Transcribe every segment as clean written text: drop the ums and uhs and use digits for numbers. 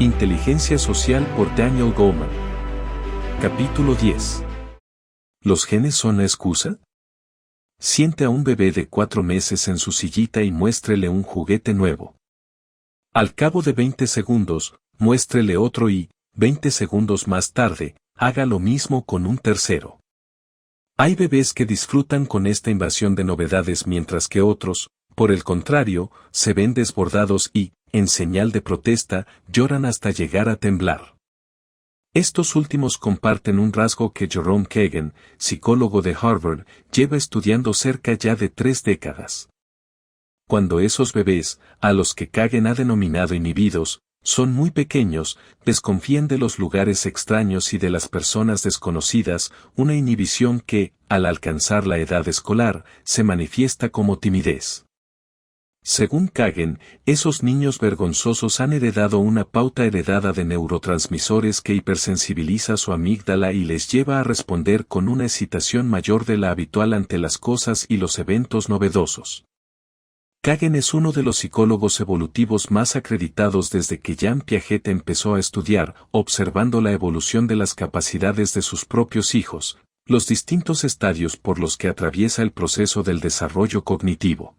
Inteligencia social por Daniel Goleman. Capítulo 10. ¿Los genes son la excusa? Siente a un bebé de 4 meses en su sillita y muéstrele un juguete nuevo. Al cabo de 20 segundos, muéstrele otro y, 20 segundos más tarde, haga lo mismo con un tercero. Hay bebés que disfrutan con esta invasión de novedades mientras que otros, por el contrario, se ven desbordados y, en señal de protesta, lloran hasta llegar a temblar. Estos últimos comparten un rasgo que Jerome Kagan, psicólogo de Harvard, lleva estudiando cerca ya de 3 décadas. Cuando esos bebés, a los que Kagan ha denominado inhibidos, son muy pequeños, desconfían de los lugares extraños y de las personas desconocidas, una inhibición que, al alcanzar la edad escolar, se manifiesta como timidez. Según Kagan, esos niños vergonzosos han heredado una pauta heredada de neurotransmisores que hipersensibiliza su amígdala y les lleva a responder con una excitación mayor de la habitual ante las cosas y los eventos novedosos. Kagan es uno de los psicólogos evolutivos más acreditados desde que Jean Piaget empezó a estudiar, observando la evolución de las capacidades de sus propios hijos, los distintos estadios por los que atraviesa el proceso del desarrollo cognitivo.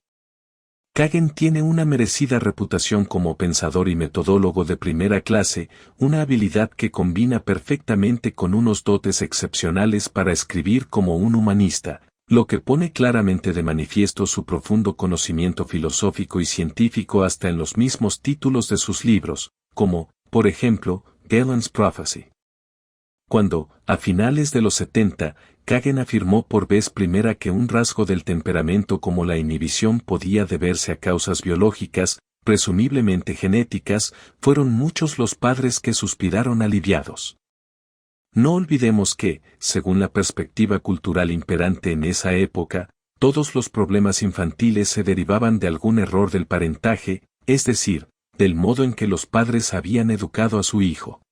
Kagan tiene una merecida reputación como pensador y metodólogo de primera clase, una habilidad que combina perfectamente con unos dotes excepcionales para escribir como un humanista, lo que pone claramente de manifiesto su profundo conocimiento filosófico y científico hasta en los mismos títulos de sus libros, como, por ejemplo, Galen's Prophecy. Cuando, a finales de los 70, Kagan afirmó por vez primera que un rasgo del temperamento como la inhibición podía deberse a causas biológicas, presumiblemente genéticas, fueron muchos los padres que suspiraron aliviados. No olvidemos que, según la perspectiva cultural imperante en esa época, todos los problemas infantiles se derivaban de algún error del parentaje, es decir, del modo en que los padres habían educado a su hijo.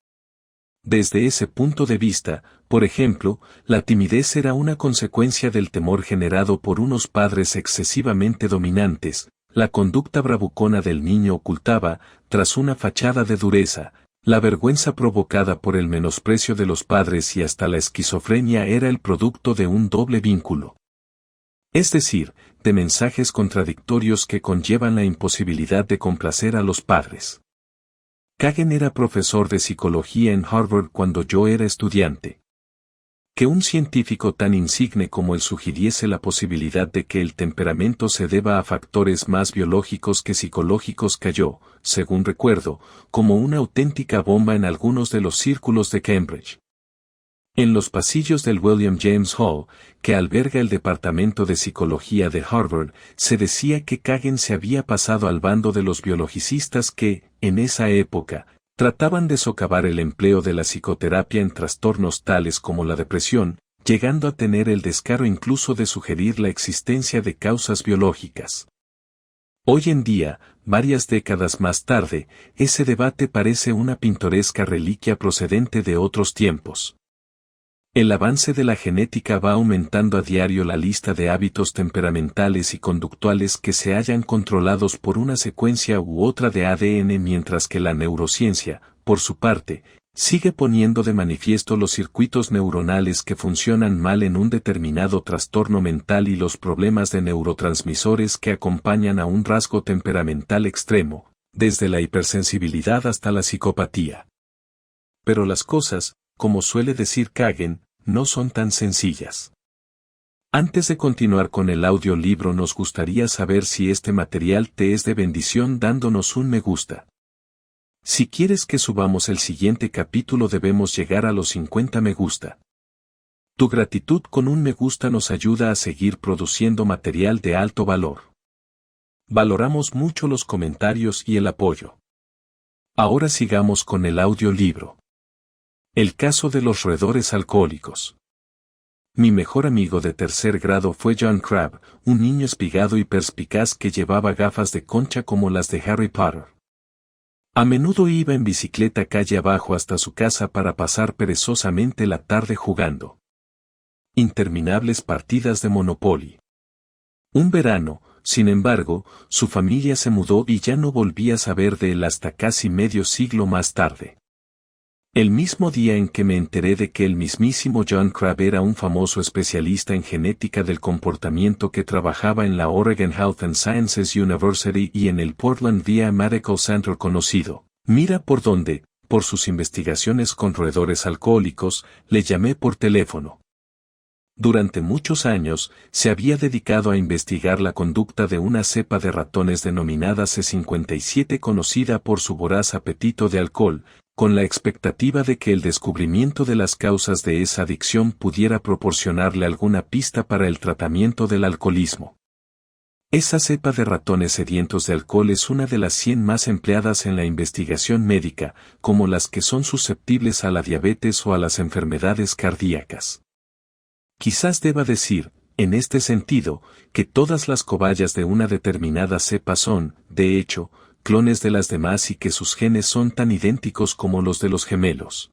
Desde ese punto de vista, por ejemplo, la timidez era una consecuencia del temor generado por unos padres excesivamente dominantes, la conducta bravucona del niño ocultaba, tras una fachada de dureza, la vergüenza provocada por el menosprecio de los padres y hasta la esquizofrenia era el producto de un doble vínculo. Es decir, de mensajes contradictorios que conllevan la imposibilidad de complacer a los padres. Kagan era profesor de psicología en Harvard cuando yo era estudiante. Que un científico tan insigne como él sugiriese la posibilidad de que el temperamento se deba a factores más biológicos que psicológicos cayó, según recuerdo, como una auténtica bomba en algunos de los círculos de Cambridge. En los pasillos del William James Hall, que alberga el departamento de psicología de Harvard, se decía que Kagan se había pasado al bando de los biologicistas que, en esa época, trataban de socavar el empleo de la psicoterapia en trastornos tales como la depresión, llegando a tener el descaro incluso de sugerir la existencia de causas biológicas. Hoy en día, varias décadas más tarde, ese debate parece una pintoresca reliquia procedente de otros tiempos. El avance de la genética va aumentando a diario la lista de hábitos temperamentales y conductuales que se hallan controlados por una secuencia u otra de ADN, mientras que la neurociencia, por su parte, sigue poniendo de manifiesto los circuitos neuronales que funcionan mal en un determinado trastorno mental y los problemas de neurotransmisores que acompañan a un rasgo temperamental extremo, desde la hipersensibilidad hasta la psicopatía. Pero las cosas, como suele decir Kagan, no son tan sencillas. Antes de continuar con el audiolibro, nos gustaría saber si este material te es de bendición dándonos un me gusta. Si quieres que subamos el siguiente capítulo debemos llegar a los 50 me gusta. Tu gratitud con un me gusta nos ayuda a seguir produciendo material de alto valor. Valoramos mucho los comentarios y el apoyo. Ahora sigamos con el audiolibro. El caso de los roedores alcohólicos. Mi mejor amigo de tercer grado fue John Crabbe, un niño espigado y perspicaz que llevaba gafas de concha como las de Harry Potter. A menudo iba en bicicleta calle abajo hasta su casa para pasar perezosamente la tarde jugando interminables partidas de Monopoly. Un verano, sin embargo, su familia se mudó y ya no volví a saber de él hasta casi medio siglo más tarde. El mismo día en que me enteré de que el mismísimo John Crabbe era un famoso especialista en genética del comportamiento que trabajaba en la Oregon Health and Sciences University y en el Portland VA Medical Center conocido, mira por dónde, por sus investigaciones con roedores alcohólicos, le llamé por teléfono. Durante muchos años, se había dedicado a investigar la conducta de una cepa de ratones denominada C57 conocida por su voraz apetito de alcohol, con la expectativa de que el descubrimiento de las causas de esa adicción pudiera proporcionarle alguna pista para el tratamiento del alcoholismo. Esa cepa de ratones sedientos de alcohol es una de las 100 más empleadas en la investigación médica, como las que son susceptibles a la diabetes o a las enfermedades cardíacas. Quizás deba decir, en este sentido, que todas las cobayas de una determinada cepa son, de hecho, clones de las demás y que sus genes son tan idénticos como los de los gemelos.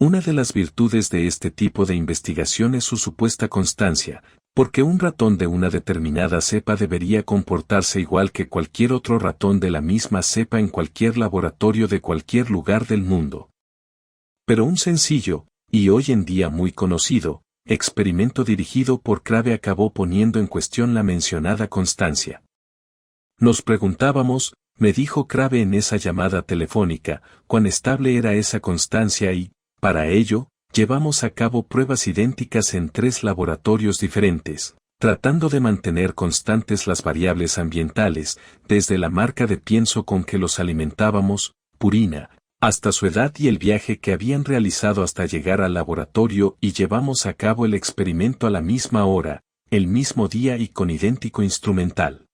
Una de las virtudes de este tipo de investigación es su supuesta constancia, porque un ratón de una determinada cepa debería comportarse igual que cualquier otro ratón de la misma cepa en cualquier laboratorio de cualquier lugar del mundo. Pero un sencillo, y hoy en día muy conocido, experimento dirigido por Crabbe acabó poniendo en cuestión la mencionada constancia. Nos preguntábamos, me dijo Crabbe en esa llamada telefónica, cuán estable era esa constancia y, para ello, llevamos a cabo pruebas idénticas en 3 laboratorios diferentes, tratando de mantener constantes las variables ambientales, desde la marca de pienso con que los alimentábamos, purina, hasta su edad y el viaje que habían realizado hasta llegar al laboratorio y llevamos a cabo el experimento a la misma hora, el mismo día y con idéntico instrumental.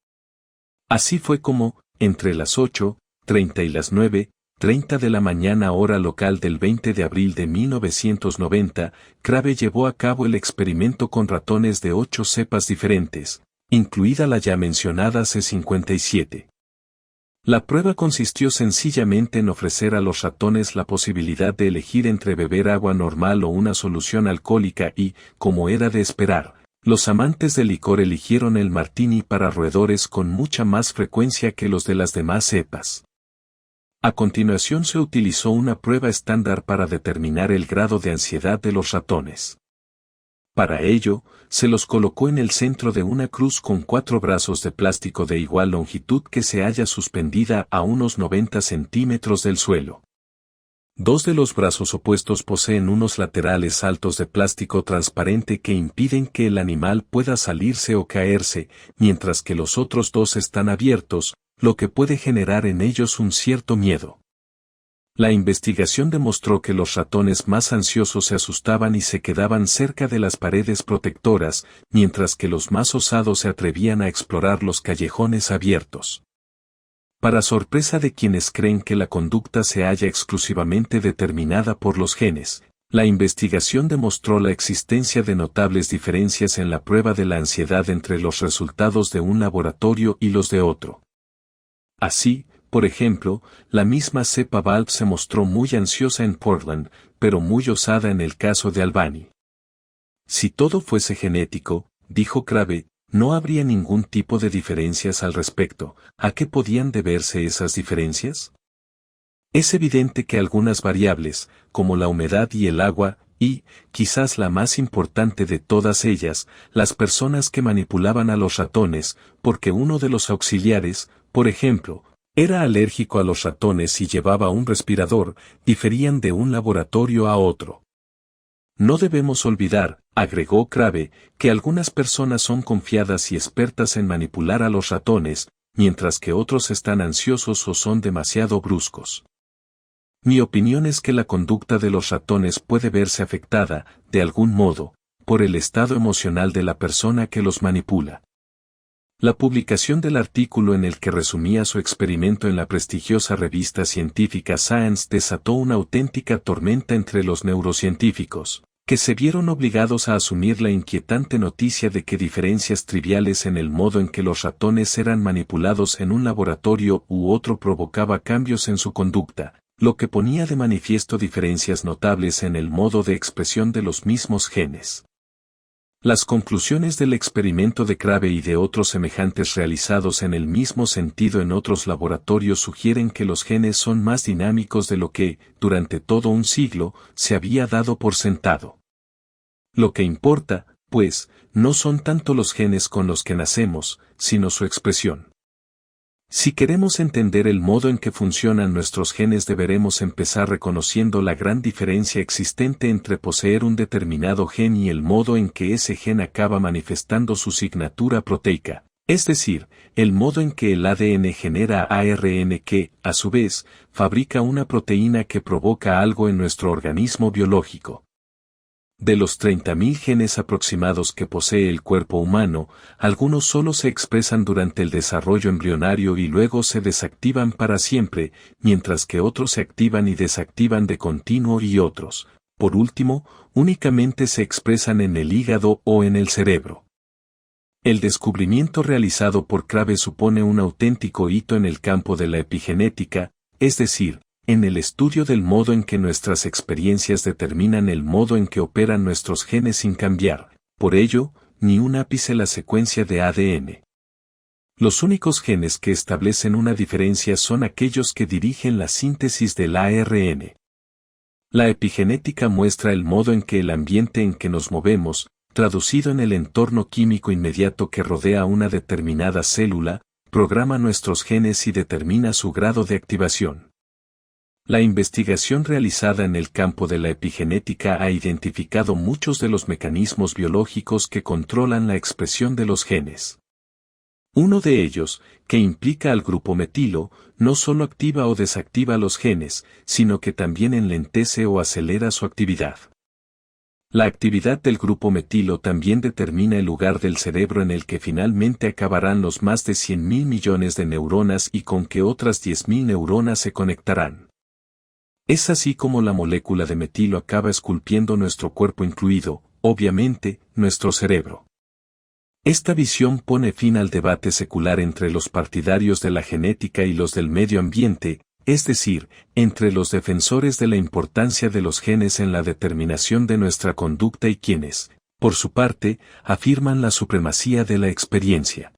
Así fue como, entre las 8:30 y las 9:30 de la mañana hora local del 20 de abril de 1990, Crabbe llevó a cabo el experimento con ratones de 8 cepas diferentes, incluida la ya mencionada C57. La prueba consistió sencillamente en ofrecer a los ratones la posibilidad de elegir entre beber agua normal o una solución alcohólica y, como era de esperar, los amantes del licor eligieron el martini para roedores con mucha más frecuencia que los de las demás cepas. A continuación se utilizó una prueba estándar para determinar el grado de ansiedad de los ratones. Para ello, se los colocó en el centro de una cruz con 4 brazos de plástico de igual longitud que se halla suspendida a unos 90 centímetros del suelo. 2 de los brazos opuestos poseen unos laterales altos de plástico transparente que impiden que el animal pueda salirse o caerse, mientras que los otros 2 están abiertos, lo que puede generar en ellos un cierto miedo. La investigación demostró que los ratones más ansiosos se asustaban y se quedaban cerca de las paredes protectoras, mientras que los más osados se atrevían a explorar los callejones abiertos. Para sorpresa de quienes creen que la conducta se halla exclusivamente determinada por los genes, la investigación demostró la existencia de notables diferencias en la prueba de la ansiedad entre los resultados de un laboratorio y los de otro. Así, por ejemplo, la misma cepa Valve se mostró muy ansiosa en Portland, pero muy osada en el caso de Albany. Si todo fuese genético, dijo Crabbe, no habría ningún tipo de diferencias al respecto. ¿A qué podían deberse esas diferencias? Es evidente que algunas variables, como la humedad y el agua, y, quizás la más importante de todas ellas, las personas que manipulaban a los ratones, porque uno de los auxiliares, por ejemplo, era alérgico a los ratones y llevaba un respirador, diferían de un laboratorio a otro. No debemos olvidar, agregó Crabbe, que algunas personas son confiadas y expertas en manipular a los ratones, mientras que otros están ansiosos o son demasiado bruscos. Mi opinión es que la conducta de los ratones puede verse afectada, de algún modo, por el estado emocional de la persona que los manipula. La publicación del artículo en el que resumía su experimento en la prestigiosa revista científica Science desató una auténtica tormenta entre los neurocientíficos, que se vieron obligados a asumir la inquietante noticia de que diferencias triviales en el modo en que los ratones eran manipulados en un laboratorio u otro provocaba cambios en su conducta, lo que ponía de manifiesto diferencias notables en el modo de expresión de los mismos genes. Las conclusiones del experimento de Crabbe y de otros semejantes realizados en el mismo sentido en otros laboratorios sugieren que los genes son más dinámicos de lo que, durante todo un siglo, se había dado por sentado. Lo que importa, pues, no son tanto los genes con los que nacemos, sino su expresión. Si queremos entender el modo en que funcionan nuestros genes deberemos empezar reconociendo la gran diferencia existente entre poseer un determinado gen y el modo en que ese gen acaba manifestando su signatura proteica, es decir, el modo en que el ADN genera ARN que, a su vez, fabrica una proteína que provoca algo en nuestro organismo biológico. De los 30.000 genes aproximados que posee el cuerpo humano, algunos solo se expresan durante el desarrollo embrionario y luego se desactivan para siempre, mientras que otros se activan y desactivan de continuo y otros, por último, únicamente se expresan en el hígado o en el cerebro. El descubrimiento realizado por Crabbe supone un auténtico hito en el campo de la epigenética, es decir, en el estudio del modo en que nuestras experiencias determinan el modo en que operan nuestros genes sin cambiar, por ello, ni un ápice la secuencia de ADN. Los únicos genes que establecen una diferencia son aquellos que dirigen la síntesis del ARN. La epigenética muestra el modo en que el ambiente en que nos movemos, traducido en el entorno químico inmediato que rodea una determinada célula, programa nuestros genes y determina su grado de activación. La investigación realizada en el campo de la epigenética ha identificado muchos de los mecanismos biológicos que controlan la expresión de los genes. Uno de ellos, que implica al grupo metilo, no solo activa o desactiva los genes, sino que también enlentece o acelera su actividad. La actividad del grupo metilo también determina el lugar del cerebro en el que finalmente acabarán los más de 100.000 millones de neuronas y con que otras 10.000 neuronas se conectarán. Es así como la molécula de metilo acaba esculpiendo nuestro cuerpo incluido, obviamente, nuestro cerebro. Esta visión pone fin al debate secular entre los partidarios de la genética y los del medio ambiente, es decir, entre los defensores de la importancia de los genes en la determinación de nuestra conducta y quienes, por su parte, afirman la supremacía de la experiencia.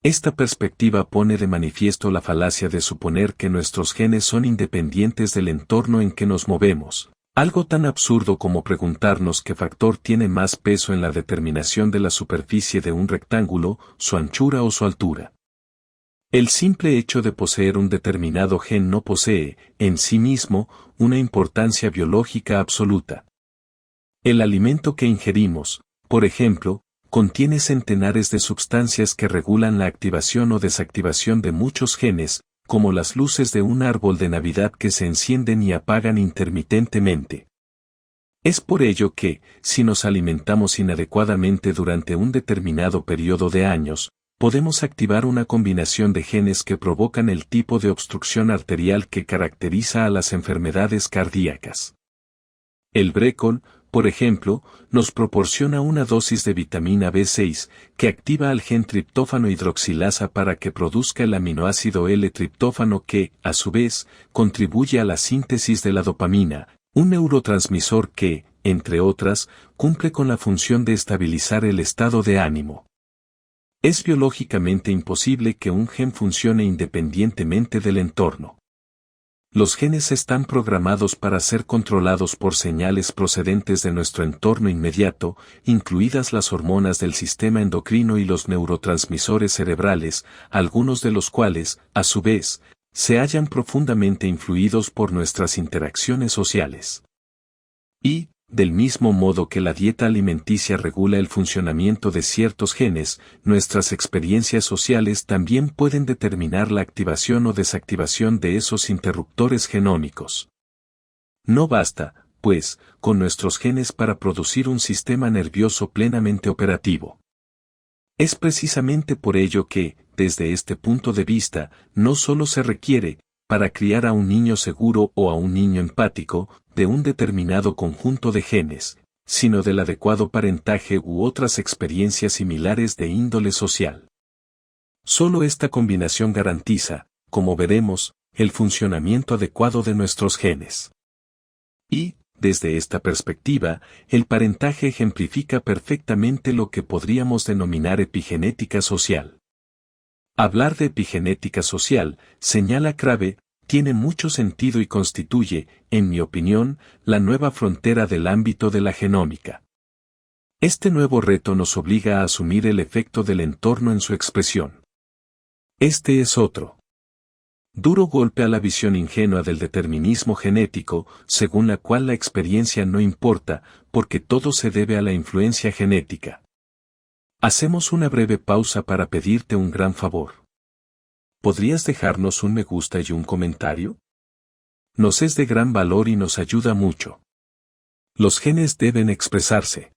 Esta perspectiva pone de manifiesto la falacia de suponer que nuestros genes son independientes del entorno en que nos movemos, algo tan absurdo como preguntarnos qué factor tiene más peso en la determinación de la superficie de un rectángulo, su anchura o su altura. El simple hecho de poseer un determinado gen no posee, en sí mismo, una importancia biológica absoluta. El alimento que ingerimos, por ejemplo, contiene centenares de sustancias que regulan la activación o desactivación de muchos genes, como las luces de un árbol de Navidad que se encienden y apagan intermitentemente. Es por ello que, si nos alimentamos inadecuadamente durante un determinado periodo de años, podemos activar una combinación de genes que provocan el tipo de obstrucción arterial que caracteriza a las enfermedades cardíacas. El brécol, por ejemplo, nos proporciona una dosis de vitamina B6, que activa al gen triptófano hidroxilasa para que produzca el aminoácido L-triptófano que, a su vez, contribuye a la síntesis de la dopamina, un neurotransmisor que, entre otras, cumple con la función de estabilizar el estado de ánimo. Es biológicamente imposible que un gen funcione independientemente del entorno. Los genes están programados para ser controlados por señales procedentes de nuestro entorno inmediato, incluidas las hormonas del sistema endocrino y los neurotransmisores cerebrales, algunos de los cuales, a su vez, se hallan profundamente influidos por nuestras interacciones sociales. Y, del mismo modo que la dieta alimenticia regula el funcionamiento de ciertos genes, nuestras experiencias sociales también pueden determinar la activación o desactivación de esos interruptores genómicos. No basta, pues, con nuestros genes para producir un sistema nervioso plenamente operativo. Es precisamente por ello que, desde este punto de vista, no solo se requiere, para criar a un niño seguro o a un niño empático, de un determinado conjunto de genes, sino del adecuado parentaje u otras experiencias similares de índole social. Solo esta combinación garantiza, como veremos, el funcionamiento adecuado de nuestros genes. Y, Desde esta perspectiva, el parentaje ejemplifica perfectamente lo que podríamos denominar epigenética social. Hablar de epigenética social, señala Crabbe, tiene mucho sentido y constituye, en mi opinión, la nueva frontera del ámbito de la genómica. Este nuevo reto nos obliga a asumir el efecto del entorno en su expresión. Este es otro duro golpe a la visión ingenua del determinismo genético, según la cual la experiencia no importa, porque todo se debe a la influencia genética. Hacemos una breve pausa para pedirte un gran favor. ¿Podrías dejarnos un me gusta y un comentario? Nos es de gran valor y nos ayuda mucho. Los genes deben expresarse.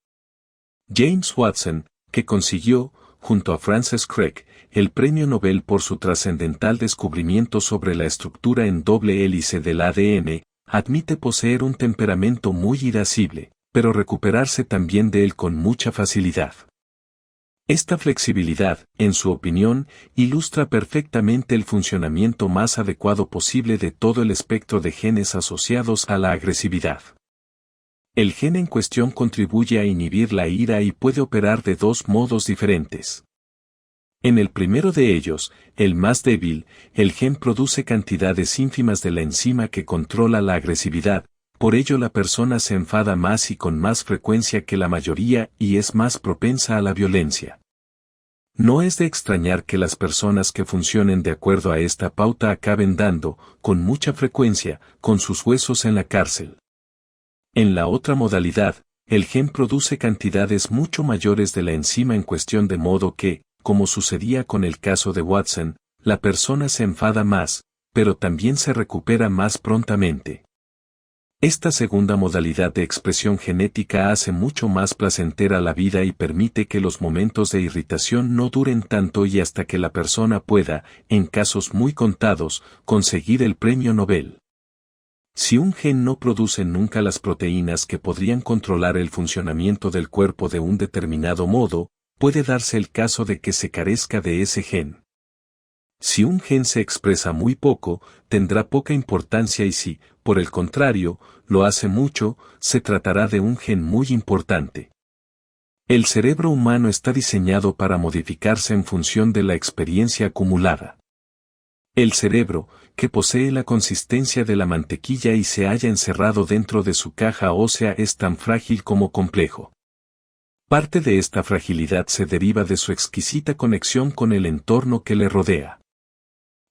James Watson, que consiguió, junto a Francis Crick, el premio Nobel por su trascendental descubrimiento sobre la estructura en doble hélice del ADN, admite poseer un temperamento muy irascible, pero recuperarse también de él con mucha facilidad. Esta flexibilidad, en su opinión, ilustra perfectamente el funcionamiento más adecuado posible de todo el espectro de genes asociados a la agresividad. El gen en cuestión contribuye a inhibir la ira y puede operar de dos modos diferentes. En el primero de ellos, el más débil, el gen produce cantidades ínfimas de la enzima que controla la agresividad, por ello la persona se enfada más y con más frecuencia que la mayoría y es más propensa a la violencia. No es de extrañar que las personas que funcionen de acuerdo a esta pauta acaben dando, con mucha frecuencia, con sus huesos en la cárcel. En la otra modalidad, el gen produce cantidades mucho mayores de la enzima en cuestión de modo que, como sucedía con el caso de Watson, la persona se enfada más, pero también se recupera más prontamente. Esta segunda modalidad de expresión genética hace mucho más placentera la vida y permite que los momentos de irritación no duren tanto y hasta que la persona pueda, en casos muy contados, conseguir el premio Nobel. Si un gen no produce nunca las proteínas que podrían controlar el funcionamiento del cuerpo de un determinado modo, puede darse el caso de que se carezca de ese gen. Si un gen se expresa muy poco, tendrá poca importancia y si, por el contrario, lo hace mucho, se tratará de un gen muy importante. El cerebro humano está diseñado para modificarse en función de la experiencia acumulada. El cerebro, que posee la consistencia de la mantequilla y se halla encerrado dentro de su caja ósea, es tan frágil como complejo. Parte de esta fragilidad se deriva de su exquisita conexión con el entorno que le rodea.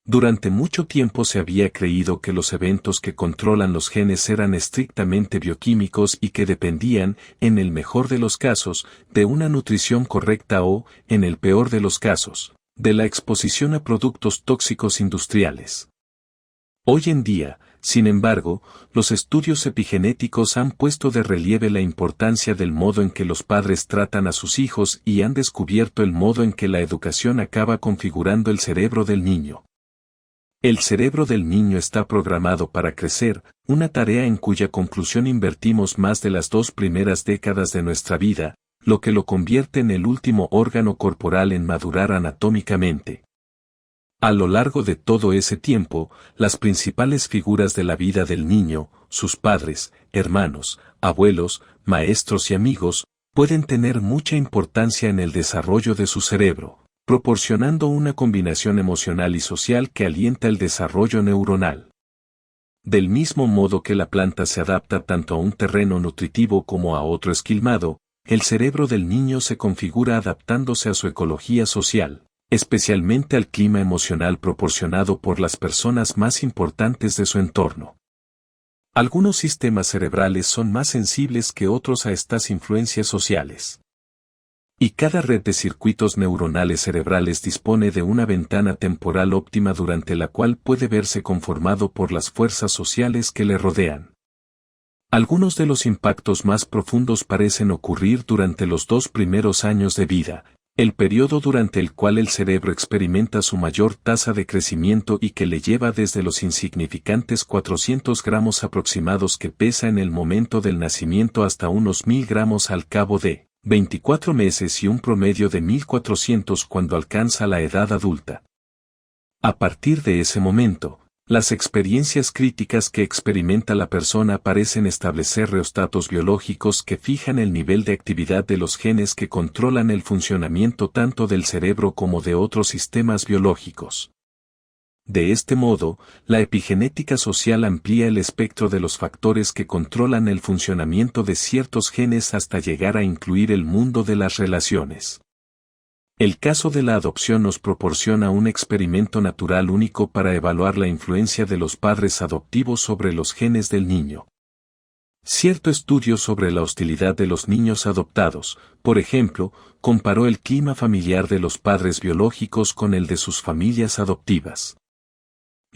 Durante mucho tiempo se había creído que los eventos que controlan los genes eran estrictamente bioquímicos y que dependían, en el mejor de los casos, de una nutrición correcta o, en el peor de los casos, de la exposición a productos tóxicos industriales. Hoy en día, sin embargo, los estudios epigenéticos han puesto de relieve la importancia del modo en que los padres tratan a sus hijos y han descubierto el modo en que la educación acaba configurando el cerebro del niño. El cerebro del niño está programado para crecer, una tarea en cuya conclusión invertimos más de las 2 primeras décadas de nuestra vida, lo que lo convierte en el último órgano corporal en madurar anatómicamente. A lo largo de todo ese tiempo, las principales figuras de la vida del niño, sus padres, hermanos, abuelos, maestros y amigos, pueden tener mucha importancia en el desarrollo de su cerebro, proporcionando una combinación emocional y social que alienta el desarrollo neuronal. Del mismo modo que la planta se adapta tanto a un terreno nutritivo como a otro esquilmado, el cerebro del niño se configura adaptándose a su ecología social, especialmente al clima emocional proporcionado por las personas más importantes de su entorno. Algunos sistemas cerebrales son más sensibles que otros a estas influencias sociales. Y cada red de circuitos neuronales cerebrales dispone de una ventana temporal óptima durante la cual puede verse conformado por las fuerzas sociales que le rodean. Algunos de los impactos más profundos parecen ocurrir durante los 2 primeros años de vida, el periodo durante el cual el cerebro experimenta su mayor tasa de crecimiento y que le lleva desde los insignificantes 400 gramos aproximados que pesa en el momento del nacimiento hasta unos 1000 gramos al cabo de 24 meses y un promedio de 1400 cuando alcanza la edad adulta. A partir de ese momento, Las experiencias críticas que experimenta la persona parecen establecer rheostatos biológicos que fijan el nivel de actividad de los genes que controlan el funcionamiento tanto del cerebro como de otros sistemas biológicos. De este modo, la epigenética social amplía el espectro de los factores que controlan el funcionamiento de ciertos genes hasta llegar a incluir el mundo de las relaciones. El caso de la adopción nos proporciona un experimento natural único para evaluar la influencia de los padres adoptivos sobre los genes del niño. Cierto estudio sobre la hostilidad de los niños adoptados, por ejemplo, comparó el clima familiar de los padres biológicos con el de sus familias adoptivas.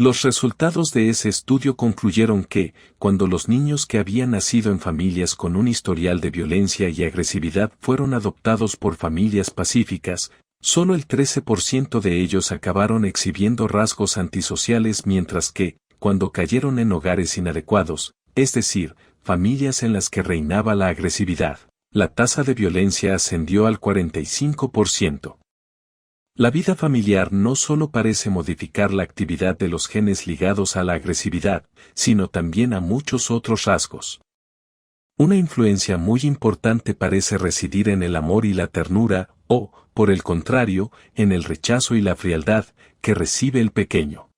Los resultados de ese estudio concluyeron que, cuando los niños que habían nacido en familias con un historial de violencia y agresividad fueron adoptados por familias pacíficas, solo el 13% de ellos acabaron exhibiendo rasgos antisociales, mientras que, cuando cayeron en hogares inadecuados, es decir, familias en las que reinaba la agresividad, la tasa de violencia ascendió al 45%. La vida familiar no solo parece modificar la actividad de los genes ligados a la agresividad, sino también a muchos otros rasgos. Una influencia muy importante parece residir en el amor y la ternura, o, por el contrario, en el rechazo y la frialdad, que recibe el pequeño.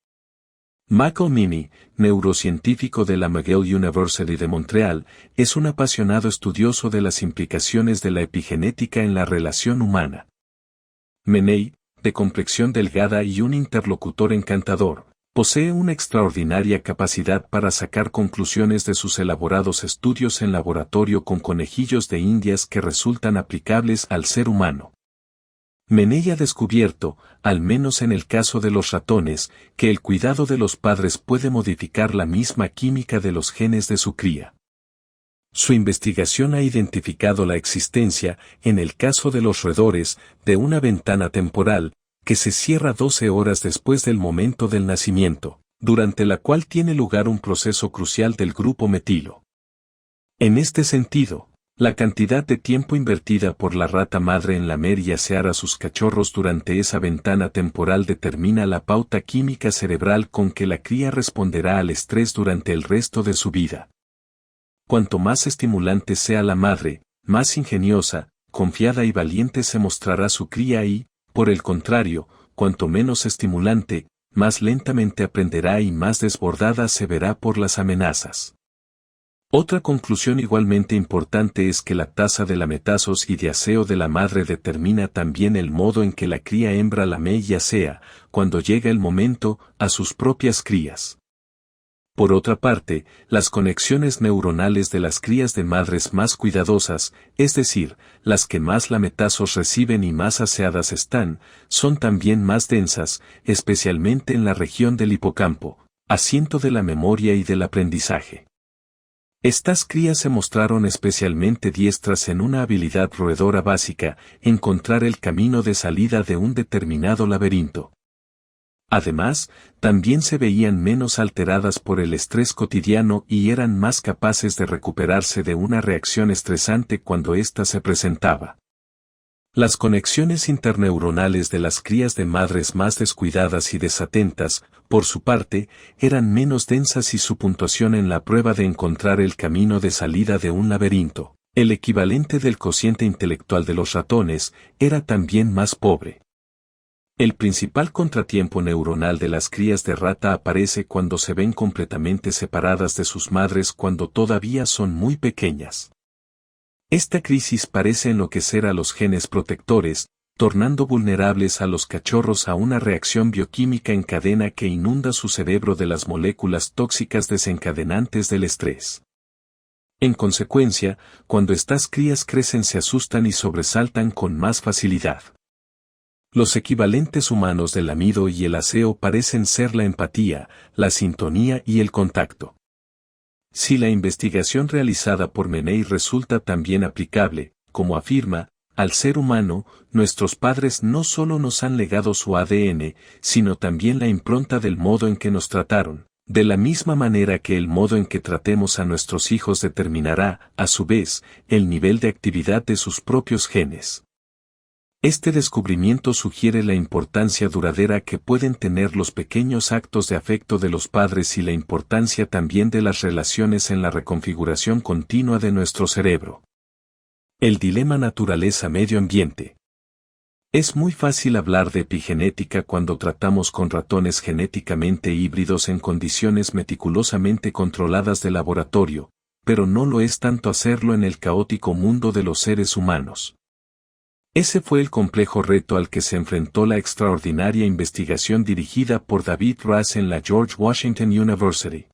Michael Meany, neurocientífico de la McGill University de Montreal, es un apasionado estudioso de las implicaciones de la epigenética en la relación humana. Meany, de complexión delgada y un interlocutor encantador, posee una extraordinaria capacidad para sacar conclusiones de sus elaborados estudios en laboratorio con conejillos de indias que resultan aplicables al ser humano. Meany ha descubierto, al menos en el caso de los ratones, que el cuidado de los padres puede modificar la misma química de los genes de su cría. Su investigación ha identificado la existencia, en el caso de los roedores, de una ventana temporal, que se cierra 12 horas después del momento del nacimiento, durante la cual tiene lugar un proceso crucial del grupo metilo. En este sentido, la cantidad de tiempo invertida por la rata madre en lamer y asear a sus cachorros durante esa ventana temporal determina la pauta química cerebral con que la cría responderá al estrés durante el resto de su vida. Cuanto más estimulante sea la madre, más ingeniosa, confiada y valiente se mostrará su cría y, por el contrario, cuanto menos estimulante, más lentamente aprenderá y más desbordada se verá por las amenazas. Otra conclusión igualmente importante es que la tasa de lametazos y de aseo de la madre determina también el modo en que la cría hembra lame y asea, cuando llega el momento, a sus propias crías. Por otra parte, las conexiones neuronales de las crías de madres más cuidadosas, es decir, las que más lametazos reciben y más aseadas están, son también más densas, especialmente en la región del hipocampo, asiento de la memoria y del aprendizaje. Estas crías se mostraron especialmente diestras en una habilidad roedora básica, encontrar el camino de salida de un determinado laberinto. Además, también se veían menos alteradas por el estrés cotidiano y eran más capaces de recuperarse de una reacción estresante cuando ésta se presentaba. Las conexiones interneuronales de las crías de madres más descuidadas y desatentas, por su parte, eran menos densas y su puntuación en la prueba de encontrar el camino de salida de un laberinto, el equivalente del cociente intelectual de los ratones, era también más pobre. El principal contratiempo neuronal de las crías de rata aparece cuando se ven completamente separadas de sus madres cuando todavía son muy pequeñas. Esta crisis parece enloquecer a los genes protectores, tornando vulnerables a los cachorros a una reacción bioquímica en cadena que inunda su cerebro de las moléculas tóxicas desencadenantes del estrés. En consecuencia, cuando estas crías crecen se asustan y sobresaltan con más facilidad. Los equivalentes humanos del lamido y el aseo parecen ser la empatía, la sintonía y el contacto. Si la investigación realizada por Meany resulta también aplicable, como afirma, al ser humano, nuestros padres no solo nos han legado su ADN, sino también la impronta del modo en que nos trataron, de la misma manera que el modo en que tratemos a nuestros hijos determinará, a su vez, el nivel de actividad de sus propios genes. Este descubrimiento sugiere la importancia duradera que pueden tener los pequeños actos de afecto de los padres y la importancia también de las relaciones en la reconfiguración continua de nuestro cerebro. El dilema naturaleza-medio ambiente. Es muy fácil hablar de epigenética cuando tratamos con ratones genéticamente híbridos en condiciones meticulosamente controladas de laboratorio, pero no lo es tanto hacerlo en el caótico mundo de los seres humanos. Ese fue el complejo reto al que se enfrentó la extraordinaria investigación dirigida por David Russ en la George Washington University.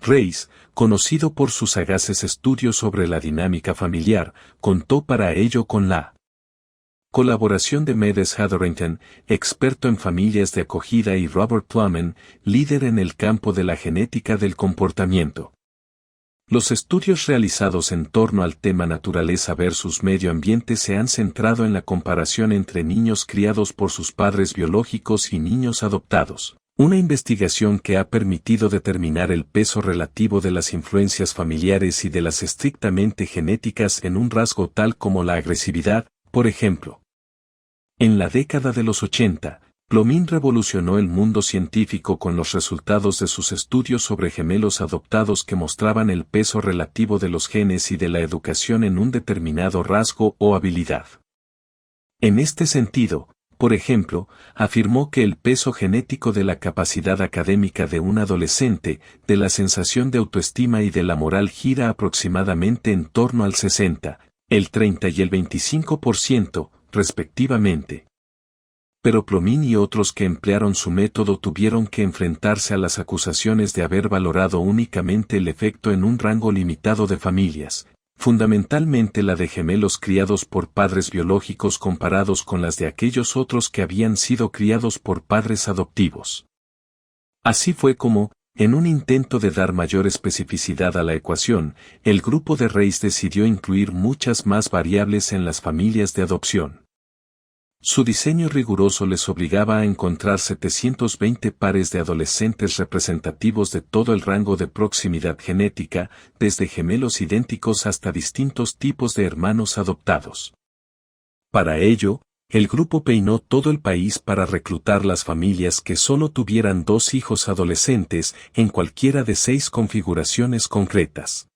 Reis, conocido por sus sagaces estudios sobre la dinámica familiar, contó para ello con la colaboración de Medes Hetherington, experto en familias de acogida, y Robert Plumen, líder en el campo de la genética del comportamiento. Los estudios realizados en torno al tema naturaleza versus medio ambiente se han centrado en la comparación entre niños criados por sus padres biológicos y niños adoptados. Una investigación que ha permitido determinar el peso relativo de las influencias familiares y de las estrictamente genéticas en un rasgo tal como la agresividad, por ejemplo. En la década de los 80, Plumin revolucionó el mundo científico con los resultados de sus estudios sobre gemelos adoptados que mostraban el peso relativo de los genes y de la educación en un determinado rasgo o habilidad. En este sentido, por ejemplo, afirmó que el peso genético de la capacidad académica de un adolescente, de la sensación de autoestima y de la moral gira aproximadamente en torno al 60, el 30 y el 25%, respectivamente. Pero Plumin y otros que emplearon su método tuvieron que enfrentarse a las acusaciones de haber valorado únicamente el efecto en un rango limitado de familias, fundamentalmente la de gemelos criados por padres biológicos comparados con las de aquellos otros que habían sido criados por padres adoptivos. Así fue como, en un intento de dar mayor especificidad a la ecuación, el grupo de Reis decidió incluir muchas más variables en las familias de adopción. Su diseño riguroso les obligaba a encontrar 720 pares de adolescentes representativos de todo el rango de proximidad genética, desde gemelos idénticos hasta distintos tipos de hermanos adoptados. Para ello, el grupo peinó todo el país para reclutar las familias que solo tuvieran 2 hijos adolescentes en cualquiera de 6 configuraciones concretas.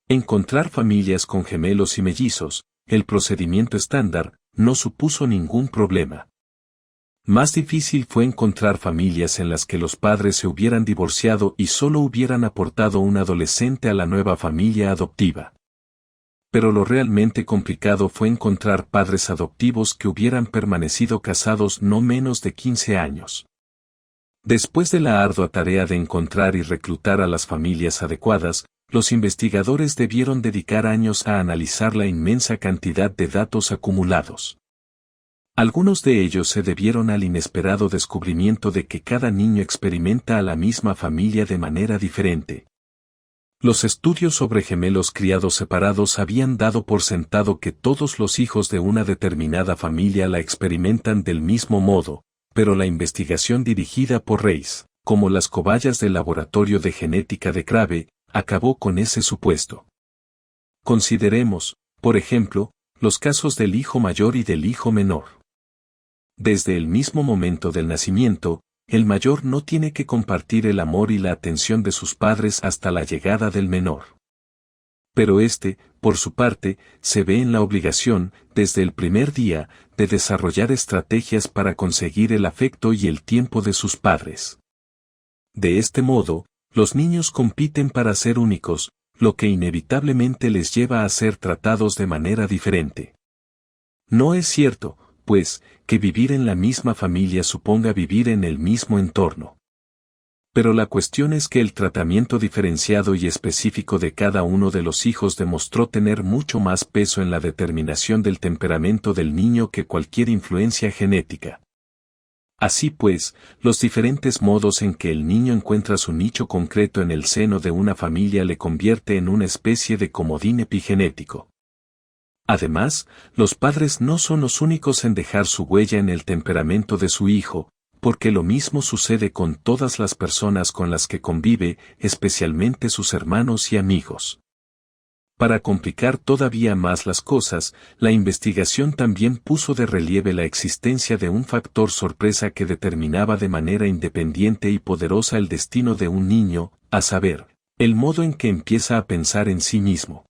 Encontrar familias con gemelos y mellizos, el procedimiento estándar, no supuso ningún problema. Más difícil fue encontrar familias en las que los padres se hubieran divorciado y solo hubieran aportado un adolescente a la nueva familia adoptiva. Pero lo realmente complicado fue encontrar padres adoptivos que hubieran permanecido casados no menos de 15 años. Después de la ardua tarea de encontrar y reclutar a las familias adecuadas, los investigadores debieron dedicar años a analizar la inmensa cantidad de datos acumulados. Algunos de ellos se debieron al inesperado descubrimiento de que cada niño experimenta a la misma familia de manera diferente. Los estudios sobre gemelos criados separados habían dado por sentado que todos los hijos de una determinada familia la experimentan del mismo modo, pero la investigación dirigida por Reis, como las cobayas del Laboratorio de Genética de Crabbe, acabó con ese supuesto. Consideremos, por ejemplo, los casos del hijo mayor y del hijo menor. Desde el mismo momento del nacimiento, el mayor no tiene que compartir el amor y la atención de sus padres hasta la llegada del menor. Pero éste, por su parte, se ve en la obligación, desde el primer día, de desarrollar estrategias para conseguir el afecto y el tiempo de sus padres. De este modo, los niños compiten para ser únicos, lo que inevitablemente les lleva a ser tratados de manera diferente. No es cierto, pues, que vivir en la misma familia suponga vivir en el mismo entorno. Pero la cuestión es que el tratamiento diferenciado y específico de cada uno de los hijos demostró tener mucho más peso en la determinación del temperamento del niño que cualquier influencia genética. Así pues, los diferentes modos en que el niño encuentra su nicho concreto en el seno de una familia le convierte en una especie de comodín epigenético. Además, los padres no son los únicos en dejar su huella en el temperamento de su hijo, porque lo mismo sucede con todas las personas con las que convive, especialmente sus hermanos y amigos. Para complicar todavía más las cosas, la investigación también puso de relieve la existencia de un factor sorpresa que determinaba de manera independiente y poderosa el destino de un niño, a saber, el modo en que empieza a pensar en sí mismo.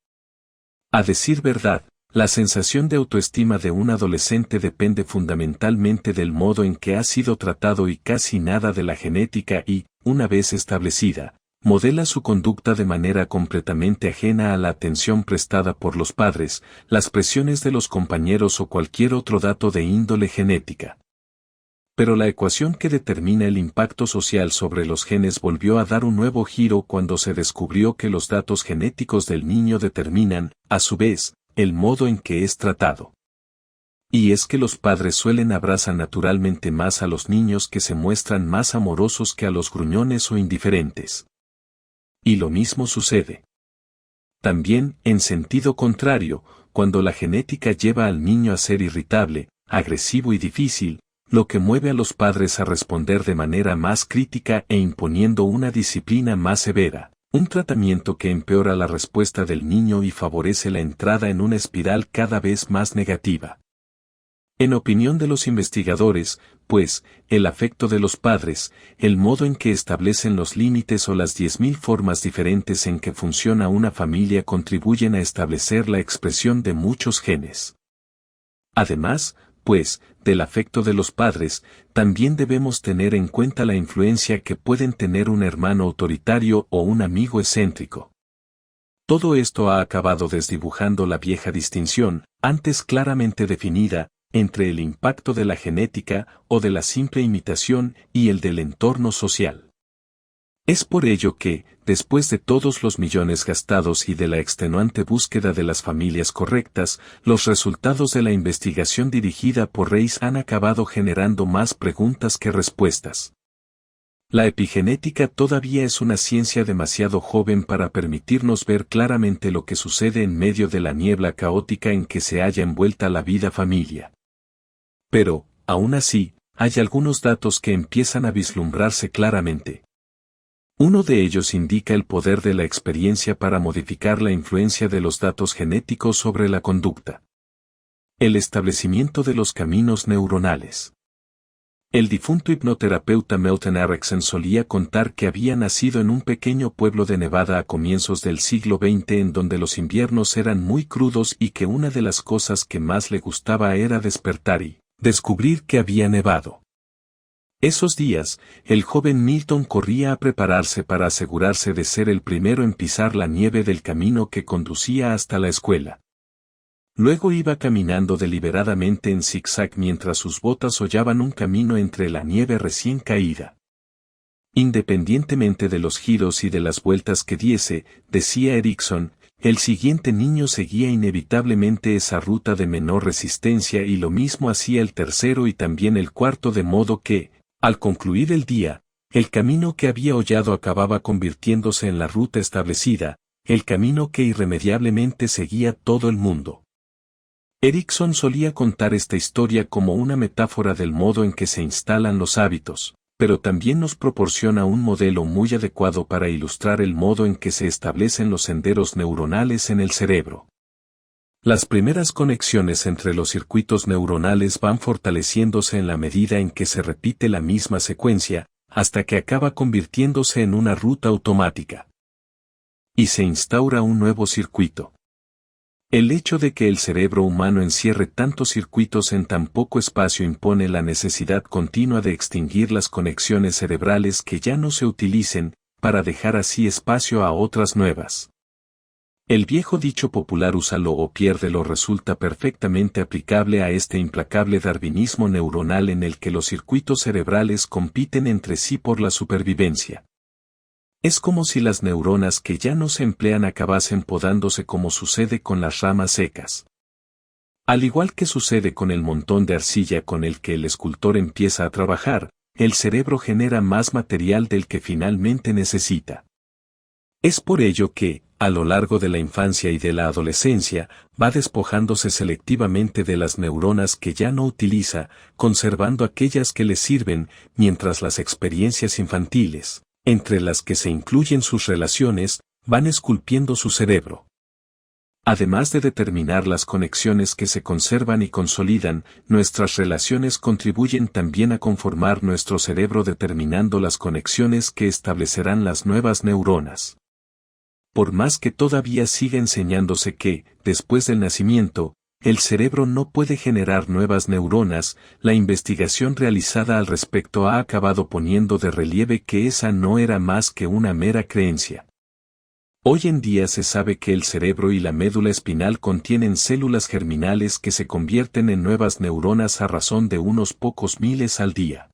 A decir verdad, la sensación de autoestima de un adolescente depende fundamentalmente del modo en que ha sido tratado y casi nada de la genética y, una vez establecida, modela su conducta de manera completamente ajena a la atención prestada por los padres, las presiones de los compañeros o cualquier otro dato de índole genética. Pero la ecuación que determina el impacto social sobre los genes volvió a dar un nuevo giro cuando se descubrió que los datos genéticos del niño determinan, a su vez, el modo en que es tratado. Y es que los padres suelen abrazar naturalmente más a los niños que se muestran más amorosos que a los gruñones o indiferentes. Y lo mismo sucede también, en sentido contrario, cuando la genética lleva al niño a ser irritable, agresivo y difícil, lo que mueve a los padres a responder de manera más crítica e imponiendo una disciplina más severa, un tratamiento que empeora la respuesta del niño y favorece la entrada en una espiral cada vez más negativa. En opinión de los investigadores, pues, el afecto de los padres, el modo en que establecen los límites o las 10.000 formas diferentes en que funciona una familia contribuyen a establecer la expresión de muchos genes. Además, pues, del afecto de los padres, también debemos tener en cuenta la influencia que pueden tener un hermano autoritario o un amigo excéntrico. Todo esto ha acabado desdibujando la vieja distinción, antes claramente definida, entre el impacto de la genética o de la simple imitación y el del entorno social. Es por ello que, después de todos los millones gastados y de la extenuante búsqueda de las familias correctas, los resultados de la investigación dirigida por Reis han acabado generando más preguntas que respuestas. La epigenética todavía es una ciencia demasiado joven para permitirnos ver claramente lo que sucede en medio de la niebla caótica en que se halla envuelta la vida familiar. Pero, aún así, hay algunos datos que empiezan a vislumbrarse claramente. Uno de ellos indica el poder de la experiencia para modificar la influencia de los datos genéticos sobre la conducta. El establecimiento de los caminos neuronales. El difunto hipnoterapeuta Milton Erickson solía contar que había nacido en un pequeño pueblo de Nevada a comienzos del siglo XX en donde los inviernos eran muy crudos y que una de las cosas que más le gustaba era despertar y descubrir que había nevado. Esos días, el joven Milton corría a prepararse para asegurarse de ser el primero en pisar la nieve del camino que conducía hasta la escuela. Luego iba caminando deliberadamente en zigzag mientras sus botas hollaban un camino entre la nieve recién caída. Independientemente de los giros y de las vueltas que diese, decía Erickson, el siguiente niño seguía inevitablemente esa ruta de menor resistencia y lo mismo hacía el tercero y también el cuarto, de modo que, al concluir el día, el camino que había hollado acababa convirtiéndose en la ruta establecida, el camino que irremediablemente seguía todo el mundo. Erickson solía contar esta historia como una metáfora del modo en que se instalan los hábitos, pero también nos proporciona un modelo muy adecuado para ilustrar el modo en que se establecen los senderos neuronales en el cerebro. Las primeras conexiones entre los circuitos neuronales van fortaleciéndose en la medida en que se repite la misma secuencia, hasta que acaba convirtiéndose en una ruta automática. Y se instaura un nuevo circuito. El hecho de que el cerebro humano encierre tantos circuitos en tan poco espacio impone la necesidad continua de extinguir las conexiones cerebrales que ya no se utilicen, para dejar así espacio a otras nuevas. El viejo dicho popular úsalo o piérdelo resulta perfectamente aplicable a este implacable darwinismo neuronal en el que los circuitos cerebrales compiten entre sí por la supervivencia. Es como si las neuronas que ya no se emplean acabasen podándose como sucede con las ramas secas. Al igual que sucede con el montón de arcilla con el que el escultor empieza a trabajar, el cerebro genera más material del que finalmente necesita. Es por ello que, a lo largo de la infancia y de la adolescencia, va despojándose selectivamente de las neuronas que ya no utiliza, conservando aquellas que le sirven, mientras las experiencias infantiles, entre las que se incluyen sus relaciones, van esculpiendo su cerebro. Además de determinar las conexiones que se conservan y consolidan, nuestras relaciones contribuyen también a conformar nuestro cerebro determinando las conexiones que establecerán las nuevas neuronas. Por más que todavía siga enseñándose que, después del nacimiento, el cerebro no puede generar nuevas neuronas, la investigación realizada al respecto ha acabado poniendo de relieve que esa no era más que una mera creencia. Hoy en día se sabe que el cerebro y la médula espinal contienen células germinales que se convierten en nuevas neuronas a razón de unos pocos miles al día.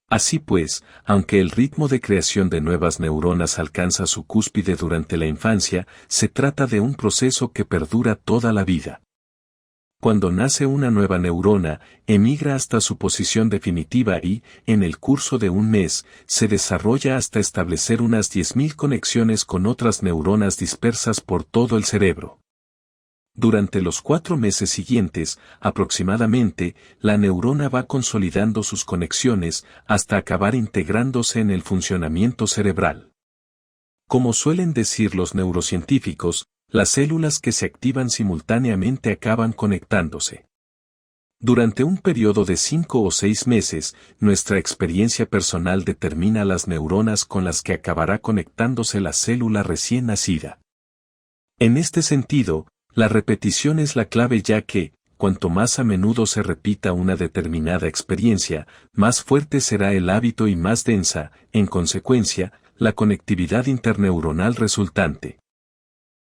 Así pues, aunque el ritmo de creación de nuevas neuronas alcanza su cúspide durante la infancia, se trata de un proceso que perdura toda la vida. Cuando nace una nueva neurona, emigra hasta su posición definitiva y, en el curso de un mes, se desarrolla hasta establecer unas 10.000 conexiones con otras neuronas dispersas por todo el cerebro. Durante los 4 meses siguientes, aproximadamente, la neurona va consolidando sus conexiones hasta acabar integrándose en el funcionamiento cerebral. Como suelen decir los neurocientíficos, las células que se activan simultáneamente acaban conectándose. Durante un periodo de 5 o 6 meses, nuestra experiencia personal determina las neuronas con las que acabará conectándose la célula recién nacida. En este sentido, la repetición es la clave ya que, cuanto más a menudo se repita una determinada experiencia, más fuerte será el hábito y más densa, en consecuencia, la conectividad interneuronal resultante.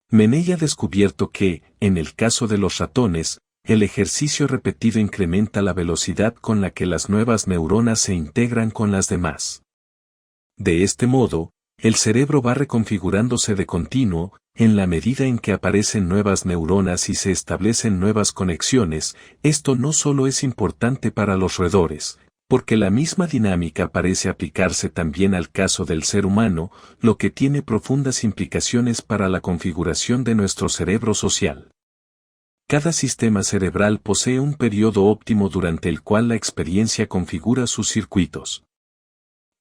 Meney ha descubierto que, en el caso de los ratones, el ejercicio repetido incrementa la velocidad con la que las nuevas neuronas se integran con las demás. De este modo, el cerebro va reconfigurándose de continuo, en la medida en que aparecen nuevas neuronas y se establecen nuevas conexiones. Esto no solo es importante para los roedores, porque la misma dinámica parece aplicarse también al caso del ser humano, lo que tiene profundas implicaciones para la configuración de nuestro cerebro social. Cada sistema cerebral posee un periodo óptimo durante el cual la experiencia configura sus circuitos.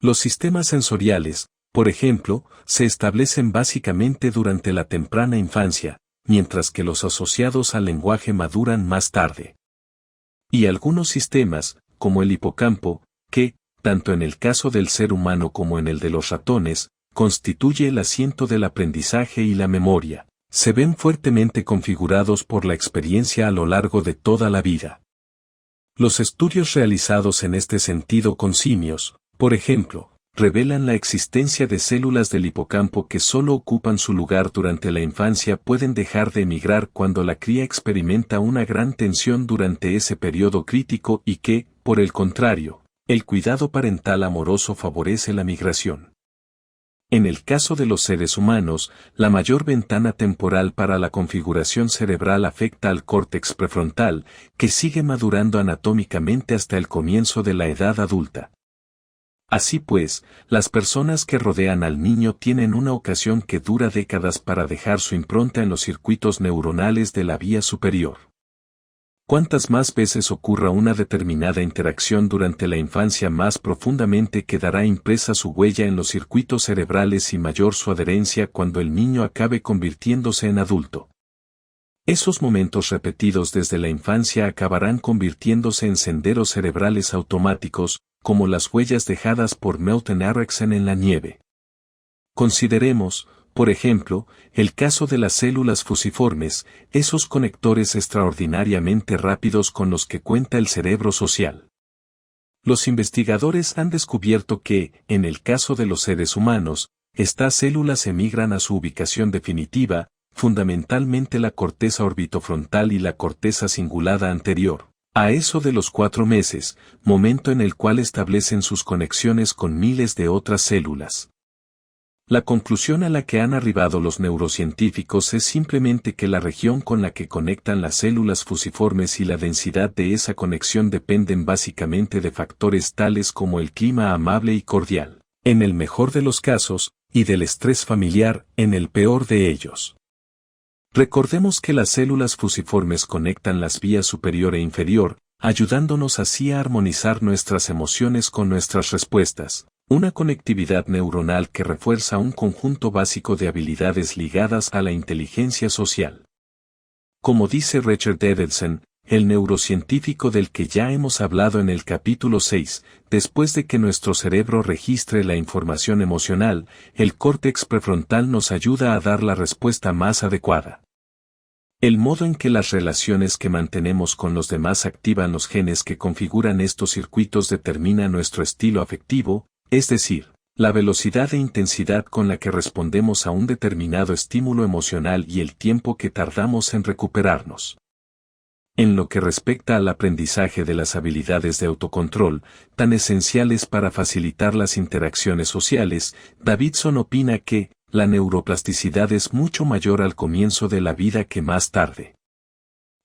Los sistemas sensoriales, por ejemplo, se establecen básicamente durante la temprana infancia, mientras que los asociados al lenguaje maduran más tarde. Y algunos sistemas, como el hipocampo, que, tanto en el caso del ser humano como en el de los ratones, constituye el asiento del aprendizaje y la memoria, se ven fuertemente configurados por la experiencia a lo largo de toda la vida. Los estudios realizados en este sentido con simios, por ejemplo, revelan la existencia de células del hipocampo que solo ocupan su lugar durante la infancia pueden dejar de emigrar cuando la cría experimenta una gran tensión durante ese periodo crítico y que, por el contrario, el cuidado parental amoroso favorece la migración. En el caso de los seres humanos, la mayor ventana temporal para la configuración cerebral afecta al córtex prefrontal, que sigue madurando anatómicamente hasta el comienzo de la edad adulta. Así pues, las personas que rodean al niño tienen una ocasión que dura décadas para dejar su impronta en los circuitos neuronales de la vía superior. Cuantas más veces ocurra una determinada interacción durante la infancia, más profundamente quedará impresa su huella en los circuitos cerebrales y mayor su adherencia cuando el niño acabe convirtiéndose en adulto. Esos momentos repetidos desde la infancia acabarán convirtiéndose en senderos cerebrales automáticos, como las huellas dejadas por Milton Erickson en la nieve. Consideremos, por ejemplo, el caso de las células fusiformes, esos conectores extraordinariamente rápidos con los que cuenta el cerebro social. Los investigadores han descubierto que, en el caso de los seres humanos, estas células emigran a su ubicación definitiva, fundamentalmente la corteza orbitofrontal y la corteza cingulada anterior, a eso de los 4 meses, momento en el cual establecen sus conexiones con miles de otras células. La conclusión a la que han arribado los neurocientíficos es simplemente que la región con la que conectan las células fusiformes y la densidad de esa conexión dependen básicamente de factores tales como el clima amable y cordial, en el mejor de los casos, y del estrés familiar, en el peor de ellos. Recordemos que las células fusiformes conectan las vías superior e inferior, ayudándonos así a armonizar nuestras emociones con nuestras respuestas, una conectividad neuronal que refuerza un conjunto básico de habilidades ligadas a la inteligencia social. Como dice Richard Davidson, el neurocientífico del que ya hemos hablado en el capítulo 6, después de que nuestro cerebro registre la información emocional, el córtex prefrontal nos ayuda a dar la respuesta más adecuada. El modo en que las relaciones que mantenemos con los demás activan los genes que configuran estos circuitos determina nuestro estilo afectivo, es decir, la velocidad e intensidad con la que respondemos a un determinado estímulo emocional y el tiempo que tardamos en recuperarnos. En lo que respecta al aprendizaje de las habilidades de autocontrol, tan esenciales para facilitar las interacciones sociales, Davidson opina que la neuroplasticidad es mucho mayor al comienzo de la vida que más tarde.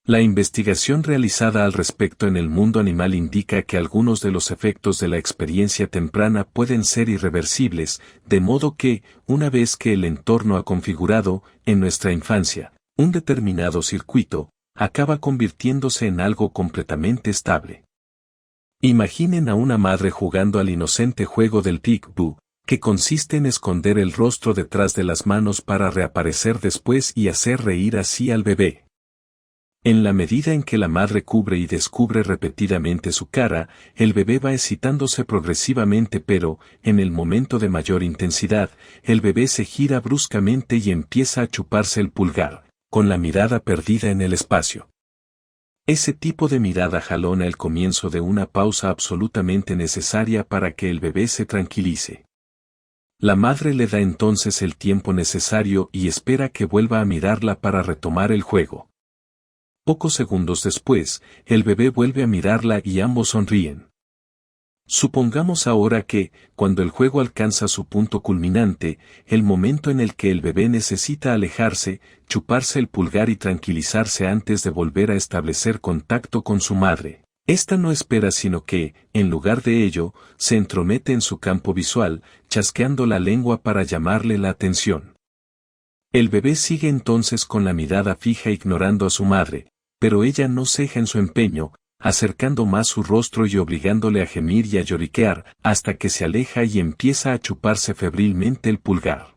La investigación realizada al respecto en el mundo animal indica que algunos de los efectos de la experiencia temprana pueden ser irreversibles, de modo que, una vez que el entorno ha configurado, en nuestra infancia, un determinado circuito, acaba convirtiéndose en algo completamente estable. Imaginen a una madre jugando al inocente juego del peek-boo, que consiste en esconder el rostro detrás de las manos para reaparecer después y hacer reír así al bebé. En la medida en que la madre cubre y descubre repetidamente su cara, el bebé va excitándose progresivamente, pero, en el momento de mayor intensidad, el bebé se gira bruscamente y empieza a chuparse el pulgar, con la mirada perdida en el espacio. Ese tipo de mirada jalona el comienzo de una pausa absolutamente necesaria para que el bebé se tranquilice. La madre le da entonces el tiempo necesario y espera que vuelva a mirarla para retomar el juego. Pocos segundos después, el bebé vuelve a mirarla y ambos sonríen. Supongamos ahora que, cuando el juego alcanza su punto culminante, el momento en el que el bebé necesita alejarse, chuparse el pulgar y tranquilizarse antes de volver a establecer contacto con su madre, ésta no espera sino que, en lugar de ello, se entromete en su campo visual, chasqueando la lengua para llamarle la atención. El bebé sigue entonces con la mirada fija ignorando a su madre, pero ella no ceja en su empeño, acercando más su rostro y obligándole a gemir y a lloriquear, hasta que se aleja y empieza a chuparse febrilmente el pulgar.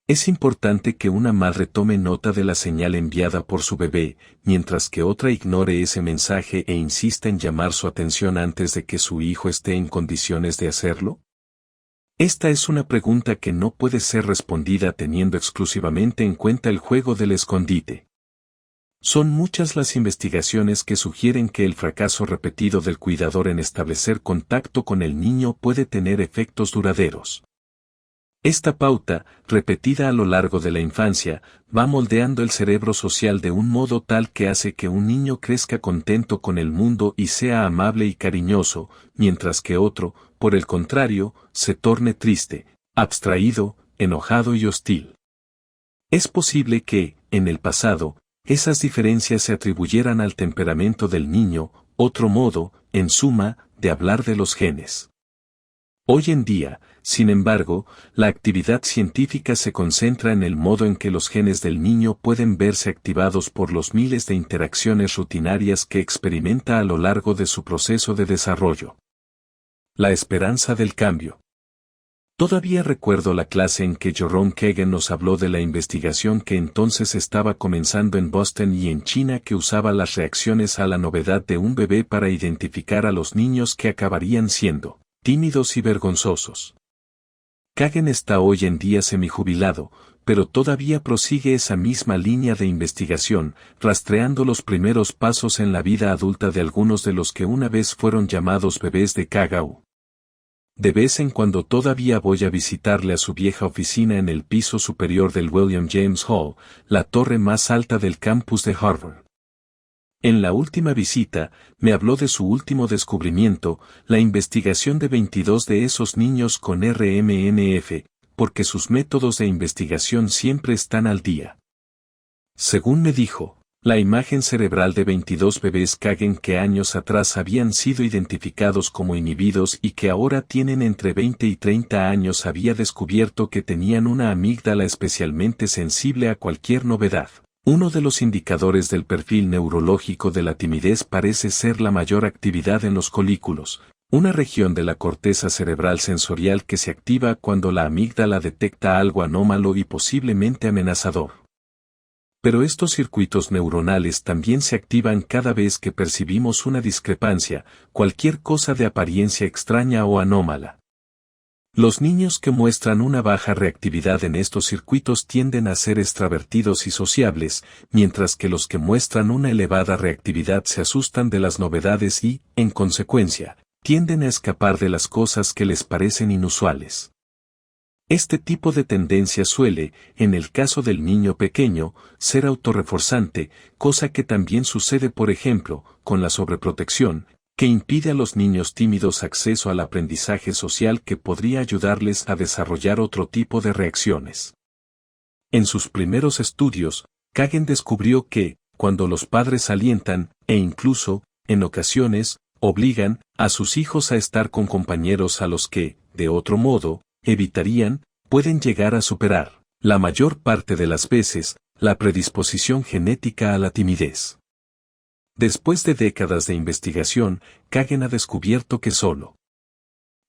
Es importante que una madre tome nota de la señal enviada por su bebé, mientras que otra ignore ese mensaje e insista en llamar su atención antes de que su hijo esté en condiciones de hacerlo. Esta es una pregunta que no puede ser respondida teniendo exclusivamente en cuenta el juego del escondite. Son muchas las investigaciones que sugieren que el fracaso repetido del cuidador en establecer contacto con el niño puede tener efectos duraderos. Esta pauta, repetida a lo largo de la infancia, va moldeando el cerebro social de un modo tal que hace que un niño crezca contento con el mundo y sea amable y cariñoso, mientras que otro, por el contrario, se torne triste, abstraído, enojado y hostil. Es posible que, en el pasado, esas diferencias se atribuyeran al temperamento del niño, otro modo, en suma, de hablar de los genes. Hoy en día, sin embargo, la actividad científica se concentra en el modo en que los genes del niño pueden verse activados por los miles de interacciones rutinarias que experimenta a lo largo de su proceso de desarrollo. La esperanza del cambio. Todavía recuerdo la clase en que Jerome Kagan nos habló de la investigación que entonces estaba comenzando en Boston y en China que usaba las reacciones a la novedad de un bebé para identificar a los niños que acabarían siendo tímidos y vergonzosos. Kagan está hoy en día semijubilado, pero todavía prosigue esa misma línea de investigación, rastreando los primeros pasos en la vida adulta de algunos de los que una vez fueron llamados bebés de Kagao. De vez en cuando todavía voy a visitarle a su vieja oficina en el piso superior del William James Hall, la torre más alta del campus de Harvard. En la última visita, me habló de su último descubrimiento, la investigación de 22 de esos niños con RMNF, porque sus métodos de investigación siempre están al día. Según me dijo, la imagen cerebral de 22 bebés Kagan que años atrás habían sido identificados como inhibidos y que ahora tienen entre 20 y 30 años había descubierto que tenían una amígdala especialmente sensible a cualquier novedad. Uno de los indicadores del perfil neurológico de la timidez parece ser la mayor actividad en los colículos, una región de la corteza cerebral sensorial que se activa cuando la amígdala detecta algo anómalo y posiblemente amenazador. Pero estos circuitos neuronales también se activan cada vez que percibimos una discrepancia, cualquier cosa de apariencia extraña o anómala. Los niños que muestran una baja reactividad en estos circuitos tienden a ser extravertidos y sociables, mientras que los que muestran una elevada reactividad se asustan de las novedades y, en consecuencia, tienden a escapar de las cosas que les parecen inusuales. Este tipo de tendencia suele, en el caso del niño pequeño, ser autorreforzante, cosa que también sucede por ejemplo, con la sobreprotección, que impide a los niños tímidos acceso al aprendizaje social que podría ayudarles a desarrollar otro tipo de reacciones. En sus primeros estudios, Kagan descubrió que, cuando los padres alientan, e incluso, en ocasiones, obligan a sus hijos a estar con compañeros a los que, de otro modo, evitarían, pueden llegar a superar, la mayor parte de las veces, la predisposición genética a la timidez. Después de décadas de investigación, Kagan ha descubierto que solo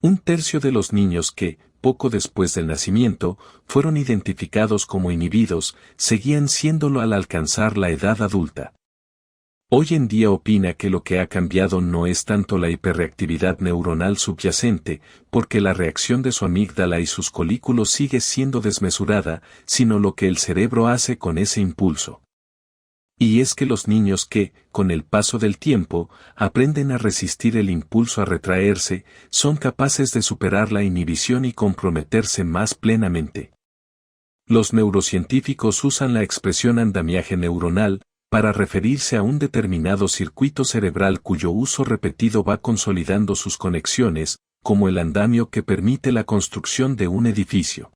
1/3 de los niños que, poco después del nacimiento, fueron identificados como inhibidos, seguían siéndolo al alcanzar la edad adulta. Hoy en día opina que lo que ha cambiado no es tanto la hiperreactividad neuronal subyacente, porque la reacción de su amígdala y sus colículos sigue siendo desmesurada, sino lo que el cerebro hace con ese impulso. Y es que los niños que, con el paso del tiempo, aprenden a resistir el impulso a retraerse, son capaces de superar la inhibición y comprometerse más plenamente. Los neurocientíficos usan la expresión andamiaje neuronal, para referirse a un determinado circuito cerebral cuyo uso repetido va consolidando sus conexiones, como el andamio que permite la construcción de un edificio.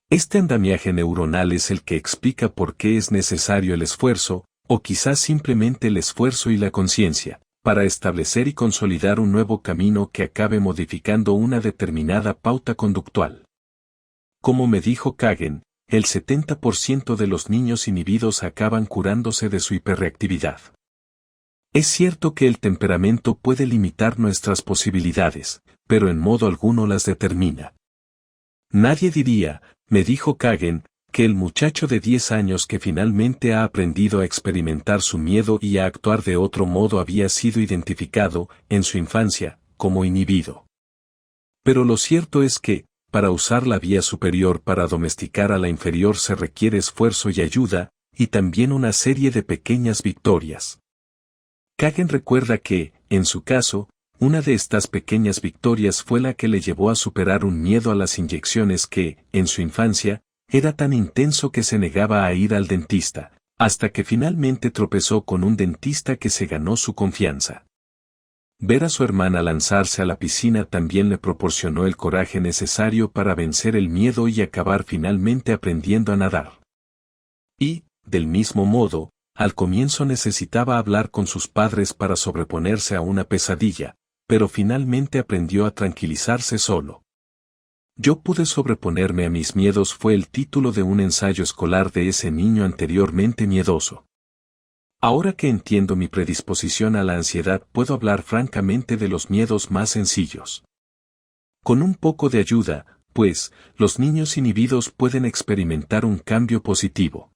Este andamiaje neuronal es el que explica por qué es necesario el esfuerzo, o quizás simplemente el esfuerzo y la conciencia, para establecer y consolidar un nuevo camino que acabe modificando una determinada pauta conductual. Como me dijo Kagan, el 70% de los niños inhibidos acaban curándose de su hiperreactividad. Es cierto que el temperamento puede limitar nuestras posibilidades, pero en modo alguno las determina. Nadie diría, me dijo Kagan, que el muchacho de 10 años que finalmente ha aprendido a experimentar su miedo y a actuar de otro modo había sido identificado, en su infancia, como inhibido. Pero lo cierto es que, para usar la vía superior para domesticar a la inferior se requiere esfuerzo y ayuda, y también una serie de pequeñas victorias. Kagan recuerda que, en su caso, una de estas pequeñas victorias fue la que le llevó a superar un miedo a las inyecciones que, en su infancia, era tan intenso que se negaba a ir al dentista, hasta que finalmente tropezó con un dentista que se ganó su confianza. Ver a su hermana lanzarse a la piscina también le proporcionó el coraje necesario para vencer el miedo y acabar finalmente aprendiendo a nadar. Y, del mismo modo, al comienzo necesitaba hablar con sus padres para sobreponerse a una pesadilla, pero finalmente aprendió a tranquilizarse solo. Yo pude sobreponerme a mis miedos fue el título de un ensayo escolar de ese niño anteriormente miedoso. Ahora que entiendo mi predisposición a la ansiedad puedo hablar francamente de los miedos más sencillos. Con un poco de ayuda, pues, los niños inhibidos pueden experimentar un cambio positivo.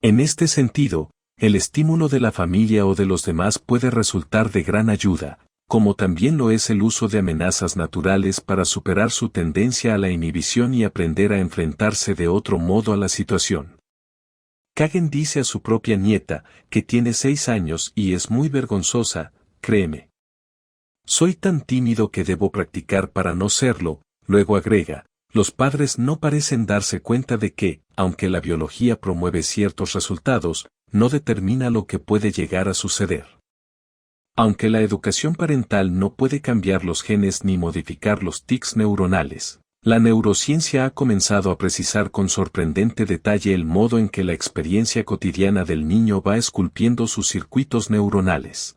En este sentido, el estímulo de la familia o de los demás puede resultar de gran ayuda, como también lo es el uso de amenazas naturales para superar su tendencia a la inhibición y aprender a enfrentarse de otro modo a la situación. Kagan dice a su propia nieta, que tiene 6 años y es muy vergonzosa, créeme. Soy tan tímido que debo practicar para no serlo, luego agrega, los padres no parecen darse cuenta de que, aunque la biología promueve ciertos resultados, no determina lo que puede llegar a suceder. Aunque la educación parental no puede cambiar los genes ni modificar los tics neuronales, la neurociencia ha comenzado a precisar con sorprendente detalle el modo en que la experiencia cotidiana del niño va esculpiendo sus circuitos neuronales.